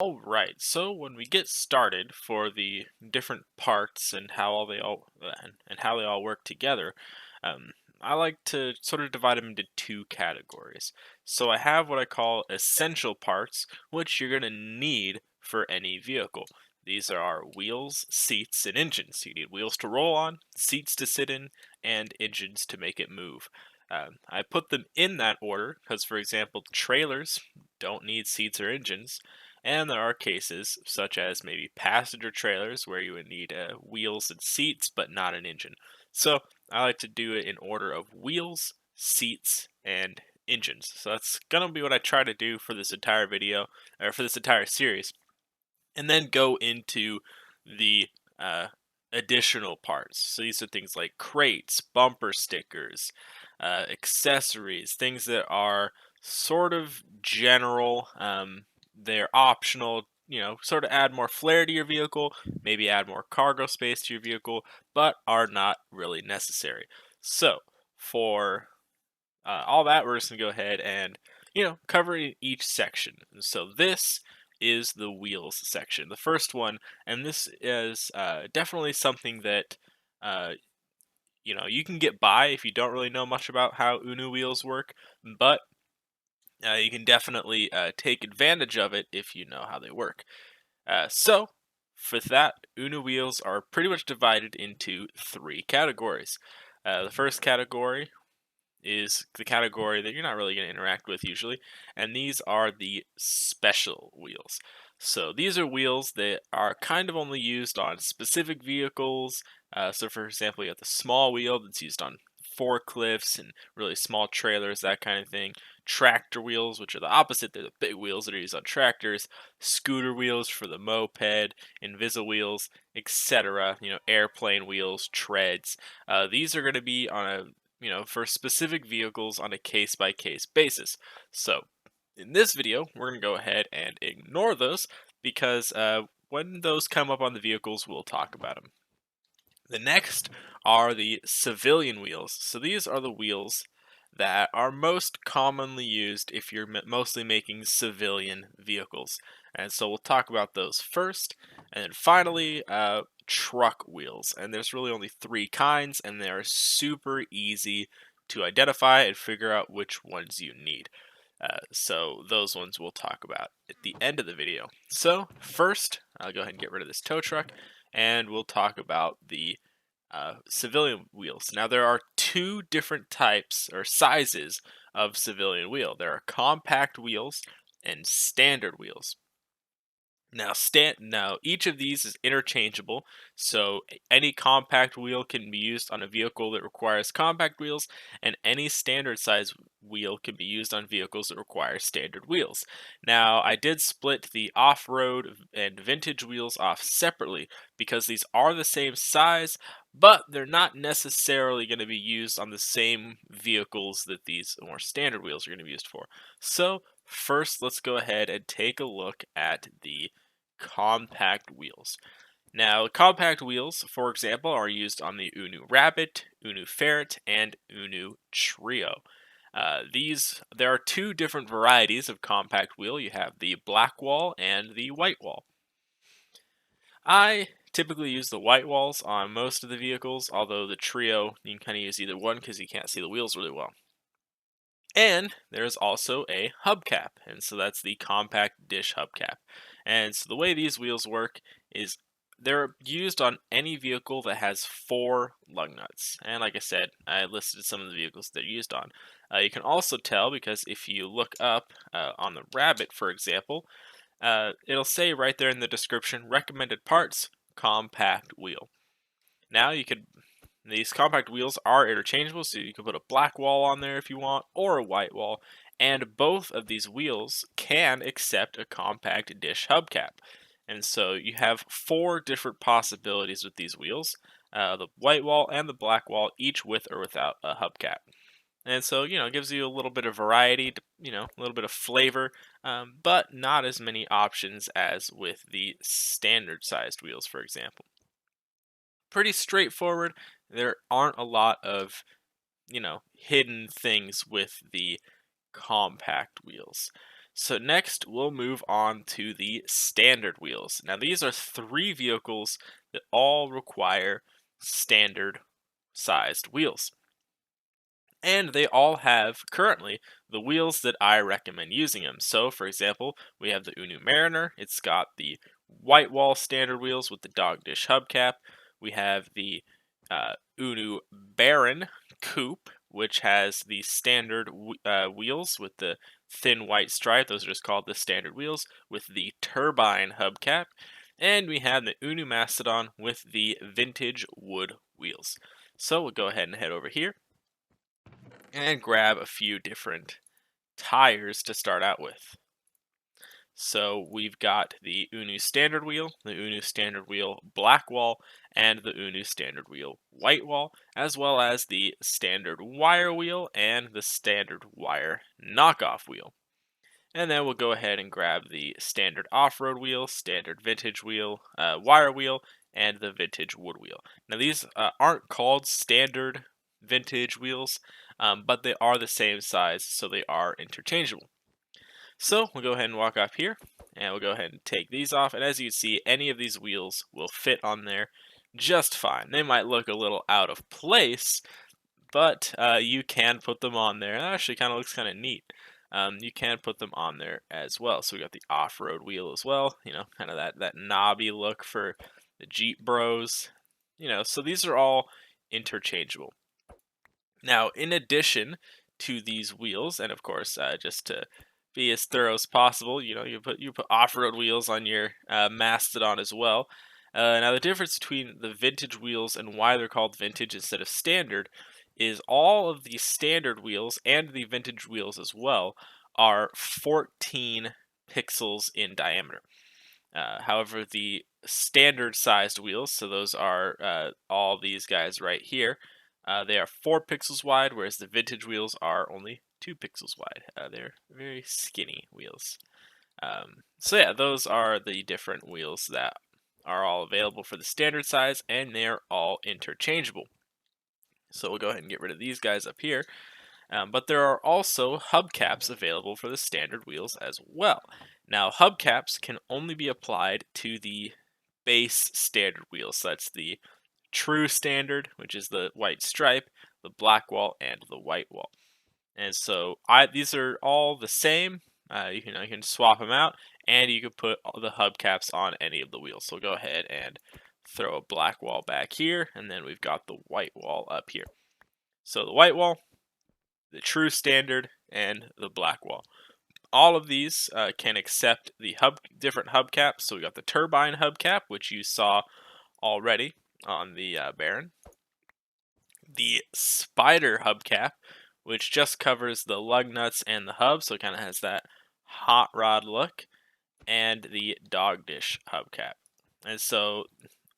All right, so when we get started for the different parts and how they all work together, um, I like to sort of divide them into two categories. So I have what I call essential parts, which you're going to need for any vehicle. These are our wheels, seats, and engines. You need wheels to roll on, seats to sit in, and engines to make it move. I put them in that order because, for example, trailers don't need seats or engines, and there are cases, such as maybe passenger trailers, where you would need wheels and seats, but not an engine. So I like to do it in order of wheels, seats, and engines. So that's going to be what I try to do for this entire video, or for this entire series. And then go into the uh, additional parts. So these are things like crates, bumper stickers, accessories, things that are sort of general. They're optional, sort of add more flair to your vehicle, maybe add more cargo space to your vehicle, but are not really necessary. So for all that, we're just gonna go ahead and cover each section. So this is the wheels section, the first one, and this is definitely something that uh, you can get by if you don't really know much about how UNU wheels work, but you can definitely take advantage of it if you know how they work. So for that, UNU wheels are pretty much divided into three categories. The first category is the category that you're not really going to interact with usually, and these are the special wheels. So these are wheels that are kind of only used on specific vehicles. So for example, you have the small wheel that's used on forklifts and really small trailers, that kind of thing. Tractor wheels, which are the opposite, they're the big wheels that are used on tractors. Scooter wheels for the moped, Invisa wheels, etc. Airplane wheels, treads. These are going to be on a for specific vehicles on a case-by-case basis. So in this video, we're going to go ahead and ignore those because when those come up on the vehicles, we'll talk about them. The next are the civilian wheels. So these are the wheels that are most commonly used if you're mostly making civilian vehicles. And so we'll talk about those first. And then finally, truck wheels. And there's really only three kinds, and they are super easy to identify and figure out which ones you need. So those ones we'll talk about at the end of the video. So first, I'll go ahead and get rid of this tow truck, and we'll talk about the civilian wheels. Now there are two different types or sizes of civilian wheel. There are compact wheels and standard wheels. Now each of these is interchangeable, so any compact wheel can be used on a vehicle that requires compact wheels, and any standard size wheel can be used on vehicles that require standard wheels. Now I did split the off-road and vintage wheels off separately because these are the same size, but they're not necessarily going to be used on the same vehicles that these more standard wheels are going to be used for. So first, let's go ahead and take a look at the compact wheels. Now, compact wheels, for example, are used on the UNU Rabbit, UNU Ferret, and UNU Trio. There are two different varieties of compact wheel. You have the black wall and the white wall. I typically use the white walls on most of the vehicles, although the Trio, you can kind of use either one because you can't see the wheels really well. And there's also a hubcap, and so that's the compact dish hubcap. And so the way these wheels work is they're used on any vehicle that has 4 lug nuts. And like I said, I listed some of the vehicles they're used on. You can also tell because if you look up on the Rabbit, for example, it'll say right there in the description, recommended parts, compact wheel. Now these compact wheels are interchangeable, so you can put a black wall on there if you want, or a white wall, and both of these wheels can accept a compact dish hubcap. And so you have 4 different possibilities with these wheels, the white wall and the black wall, each with or without a hubcap. And so, it gives you a little bit of variety, a little bit of flavor, but not as many options as with the standard sized wheels, for example. Pretty straightforward. There aren't a lot of, hidden things with the compact wheels. So next, we'll move on to the standard wheels. Now, these are three vehicles that all require standard sized wheels. And they all have currently the wheels that I recommend using them. So, for example, we have the UNU Mariner. It's got the white wall standard wheels with the dog dish hubcap. We have the UNU Baron Coupe, which has the standard wheels with the thin white stripe. Those are just called the standard wheels with the turbine hubcap. And we have the UNU Mastodon with the vintage wood wheels. So we'll go ahead and head over here and grab a few different tires to start out with. So we've got the UNU standard wheel, the UNU standard wheel black wall, and the UNU standard wheel white wall, as well as the standard wire wheel and the standard wire knockoff wheel. And then we'll go ahead and grab the standard off-road wheel, standard vintage wheel, wire wheel, and the vintage wood wheel. Now these aren't called standard vintage wheels, but they are the same size, so they are interchangeable. So we'll go ahead and walk up here, and we'll go ahead and take these off. And as you can see, any of these wheels will fit on there just fine. They might look a little out of place, but you can put them on there. That actually kind of looks kind of neat. You can put them on there as well. So we got the off-road wheel as well. Kind of that knobby look for the Jeep Bros. So these are all interchangeable. Now, in addition to these wheels, and of course, just to be as thorough as possible, you put off-road wheels on your Mastodon as well. Now, the difference between the vintage wheels and why they're called vintage instead of standard is all of the standard wheels and the vintage wheels as well are 14 pixels in diameter. However, the standard sized wheels, so those are all these guys right here, they are 4 pixels wide, whereas the vintage wheels are only 2 pixels wide. They're very skinny wheels. So yeah, those are the different wheels that are all available for the standard size, and they're all interchangeable. So we'll go ahead and get rid of these guys up here. But there are also hubcaps available for the standard wheels as well. Now, hubcaps can only be applied to the base standard wheels. So that's the true standard, which is the white stripe, the black wall, and the white wall. And so these are all the same. You can swap them out, and you can put all the hubcaps on any of the wheels. So we'll go ahead and throw a black wall back here, and then we've got the white wall up here. So the white wall, the true standard, and the black wall. All of these can accept the different hubcaps. So we got the turbine hubcap, which you saw already on the Baron. The spider hubcap, which just covers the lug nuts and the hub, so it kind of has that hot rod look. And the dog dish hubcap. And so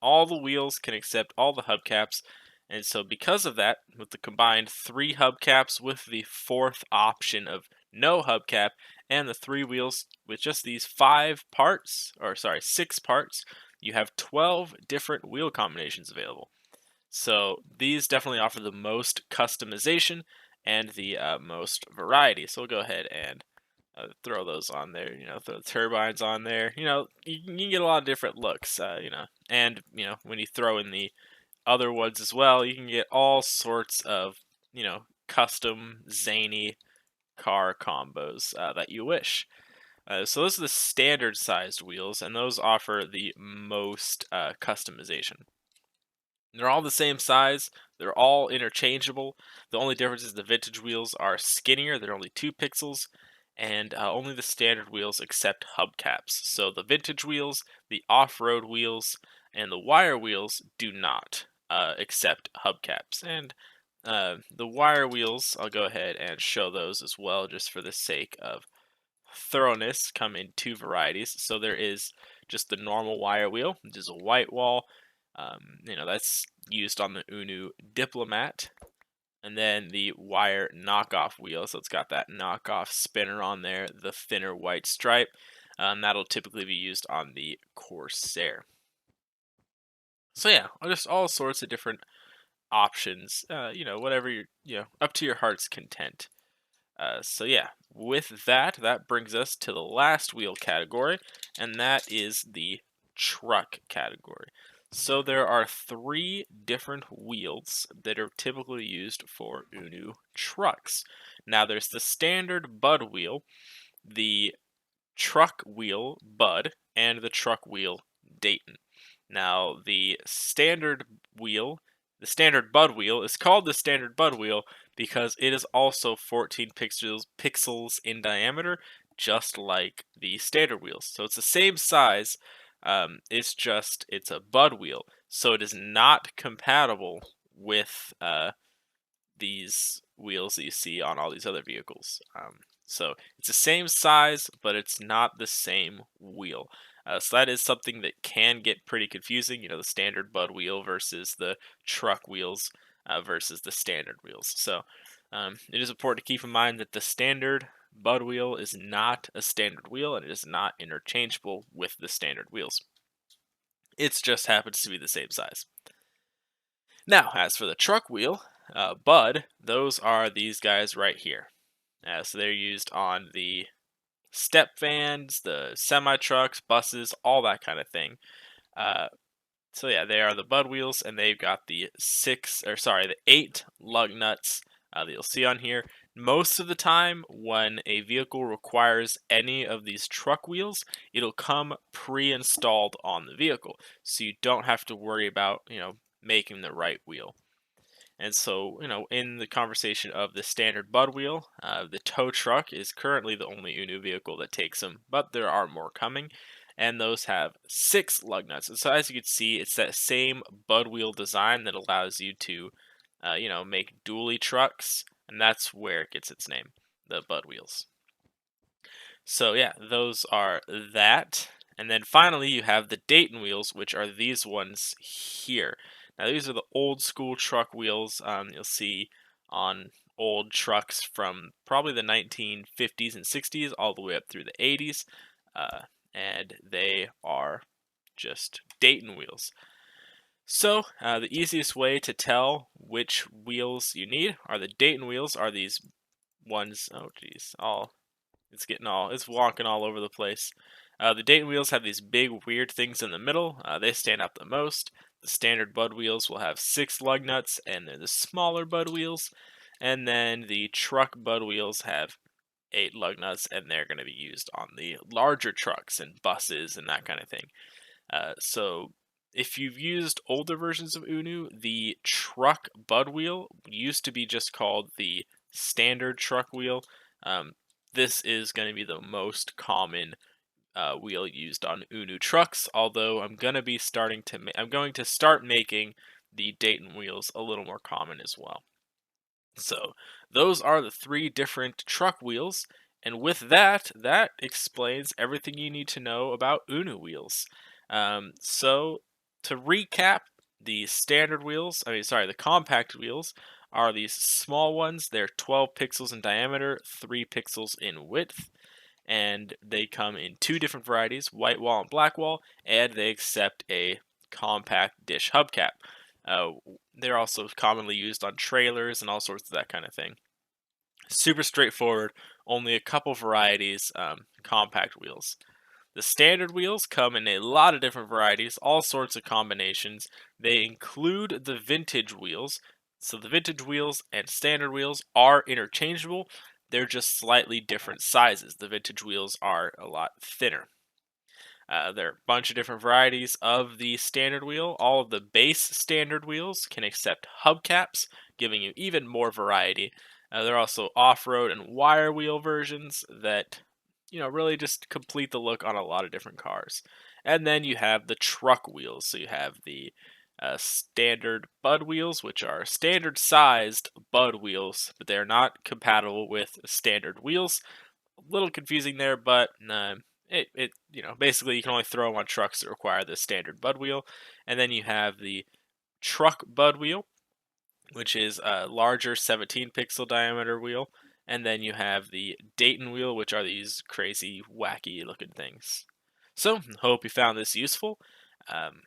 all the wheels can accept all the hubcaps. And so because of that, with the combined 3 hubcaps with the 4th option of no hubcap, and the 3 wheels with just these 6 parts, you have 12 different wheel combinations available. So these definitely offer the most customization and the most variety. So we'll go ahead and throw those on there, throw the turbines on there. You can get a lot of different looks, and when you throw in the other ones as well, you can get all sorts of, custom zany car combos that you wish. So those are the standard sized wheels, and those offer the most customization. They're all the same size. They're all interchangeable. The only difference is the vintage wheels are skinnier. They're only 2 pixels, and only the standard wheels accept hubcaps. So the vintage wheels, the off-road wheels, and the wire wheels do not accept hubcaps. And the wire wheels, I'll go ahead and show those as well, just for the sake of thoroughness, come in 2 varieties. So there is just the normal wire wheel, which is a white wall. That's used on the UNU Diplomat. And then the wire knockoff wheel, so it's got that knockoff spinner on there, the thinner white stripe. That'll typically be used on the Corsair. So yeah, just all sorts of different options. Whatever up to your heart's content. So yeah, with that, that brings us to the last wheel category, and that is the truck category. So there are three different wheels that are typically used for UNU trucks. Now there's the standard Bud wheel, the truck wheel Bud, and the truck wheel Dayton. Now, the standard Bud wheel is called the standard Bud wheel because it is also 14 pixels in diameter, just like the standard wheels. So it's the same size. It's a Bud wheel, so it is not compatible with these wheels that you see on all these other vehicles. So it's the same size, but it's not the same wheel. So that is something that can get pretty confusing. You know, the standard Bud wheel versus the truck wheels versus the standard wheels. So it is important to keep in mind that the standard Bud wheel is not a standard wheel, and it is not interchangeable with the standard wheels. It just happens to be the same size. Now, as for the truck wheel, Bud, those are these guys right here. So they're used on the step vans, the semi trucks, buses, all that kind of thing. Uh, so yeah, they are the Bud wheels, and they've got the the 8 lug nuts that you'll see on here. Most of the time, when a vehicle requires any of these truck wheels, it'll come pre-installed on the vehicle, so you don't have to worry about making the right wheel. And so, in the conversation of the standard Bud wheel, the tow truck is currently the only UNU vehicle that takes them, but there are more coming, and those have 6 lug nuts. And so, as you can see, it's that same Bud wheel design that allows you to, make dually trucks, and that's where it gets its name, the Bud wheels. So yeah, those are that. And then finally, you have the Dayton wheels, which are these ones here. Now, these are the old school truck wheels you'll see on old trucks from probably the 1950s and 60s all the way up through the 80s. Uh, and they are just Dayton wheels. So, the easiest way to tell which wheels you need are the Dayton wheels, are these ones. Oh, geez. It's wonking all over the place. The Dayton wheels have these big weird things in the middle. They stand out the most. The standard Bud wheels will have 6 lug nuts, and they're the smaller Bud wheels. And then the truck Bud wheels have 8 lug nuts, and they're going to be used on the larger trucks and buses and that kind of thing. So if you've used older versions of UNU, the truck Bud wheel used to be just called the standard truck wheel. This is going to be the most common wheel used on UNU trucks. Although I'm going to start making the Dayton wheels a little more common as well. So those are the 3 different truck wheels, and with that, that explains everything you need to know about UNU wheels. So to recap, the the compact wheels are these small ones. They're 12 pixels in diameter, 3 pixels in width, and they come in 2 different varieties, white wall and black wall, and they accept a compact dish hubcap. Uh, they're also commonly used on trailers and all sorts of that kind of thing. Super straightforward, only a couple varieties, compact wheels. The standard wheels come in a lot of different varieties, all sorts of combinations. They include the vintage wheels. So the vintage wheels and standard wheels are interchangeable. They're just slightly different sizes. The vintage wheels are a lot thinner. There are a bunch of different varieties of the standard wheel. All of the base standard wheels can accept hubcaps, giving you even more variety. There are also off-road and wire wheel versions that, really just complete the look on a lot of different cars. And then you have the truck wheels. So you have the standard Bud wheels, which are standard-sized Bud wheels, but they're not compatible with standard wheels. A little confusing there, but basically you can only throw them on trucks that require the standard Bud wheel. And then you have the truck Bud wheel, which is a larger 17 pixel diameter wheel. And then you have the Dayton wheel, which are these crazy, wacky looking things. So, hope you found this useful. Um,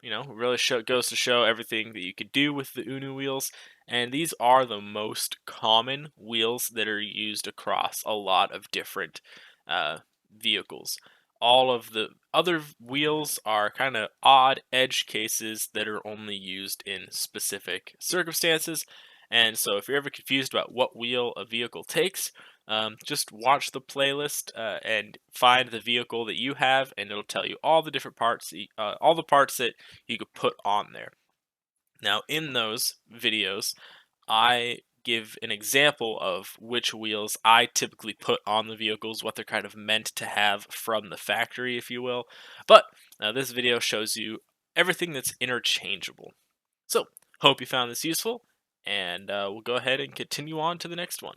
really goes to show everything that you could do with the UNU wheels. And these are the most common wheels that are used across a lot of different uh, vehicles. All of the other wheels are kind of odd edge cases that are only used in specific circumstances. And so, if you're ever confused about what wheel a vehicle takes, just watch the playlist and find the vehicle that you have, and it'll tell you all the different parts, all the parts that you could put on there. Now, in those videos, I give an example of which wheels I typically put on the vehicles, what they're kind of meant to have from the factory, if you will. But this video shows you everything that's interchangeable. So, hope you found this useful, and we'll go ahead and continue on to the next one.